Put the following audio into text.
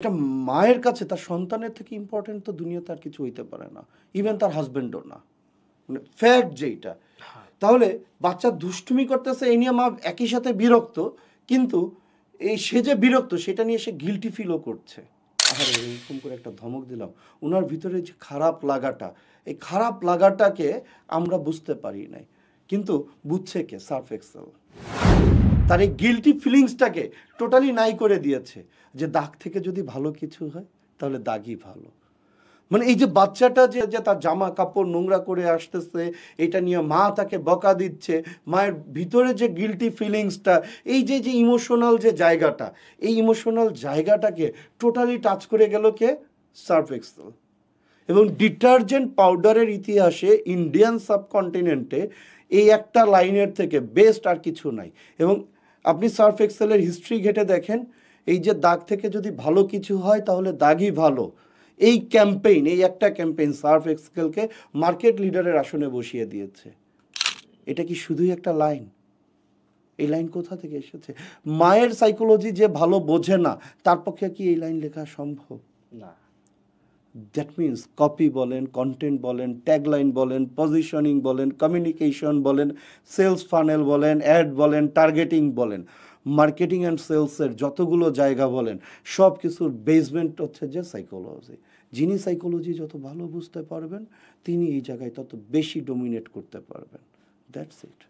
একটা মায়ের কাছে তার সন্তানের থেকে ইম্পর্টেন্ট তো দুনিয়াতে আর কিছু হইতে পারে না, ইভেন তার হাজবেন্ডও না, মানে ফ্যাক্ট যেটা। তাহলে বাচ্চা দুষ্টুমি করতেছে এই নিয়ে মা একই সাথে বিরক্ত, কিন্তু এই সে যে বিরক্ত সেটা নিয়ে সে গিলটি ফিলও করছে। আরে এরকম করে একটা ধমক দিলাম, ওনার ভিতরে যে খারাপ লাগাটা, এই খারাপ লাগাটাকে আমরা বুঝতে পারি নাই, কিন্তু বুঝছে কে? Surf Excel. তার এই গিলটি ফিলিংসটাকে টোটালি নাই করে দিয়েছে, যে দাগ থেকে যদি ভালো কিছু হয় তাহলে দাগই ভালো। মানে এই যে বাচ্চাটা যে যে তার জামা কাপড় নোংরা করে আসতেছে, এটা নিয়ে মা তাকে বকা দিচ্ছে, মায়ের ভিতরে যে গিলটি ফিলিংসটা, এই যে যে ইমোশনাল যে জায়গাটা, এই ইমোশনাল জায়গাটাকে টোটালি টাচ করে গেল কে? Surf excel. এবং ডিটারজেন্ট পাউডারের ইতিহাসে ইন্ডিয়ান সাবকন্টিনেন্টে এই একটা লাইনের থেকে বেস্ট আর কিছু নাই। এবং আপনি সার্ফ এক্সেলের হিস্ট্রি ঘেটে দেখেন, এই যে দাগ থেকে যদি ভালো কিছু হয় তাহলে দাগই ভালো, এই ক্যাম্পেইন, এই একটা ক্যাম্পেইন সার্ফ এক্সেলকে মার্কেট লিডারের আসনে বসিয়ে দিয়েছে। এটা কি শুধুই একটা লাইন? এই লাইন কোথা থেকে এসেছে? মায়ের সাইকোলজি যে ভালো বোঝে না, তার পক্ষে কি এই লাইন লেখা সম্ভব? না। দ্যাট মিনস কপি বলেন, কন্টেন্ট বলেন, ট্যাগলাইন বলেন, পজিশনিং বলেন, কমিউনিকেশন বলেন, সেলস ফানেল বলেন, অ্যাড বলেন, টার্গেটিং বলেন, মার্কেটিং অ্যান্ড সেলসের যতগুলো জায়গা বলেন, সব কিছুর বেসমেন্ট হচ্ছে যে সাইকোলজি। যিনি সাইকোলজি যত ভালো বুঝতে পারবেন তিনি এই জায়গায় তত বেশি ডোমিনেট করতে পারবেন। That's it.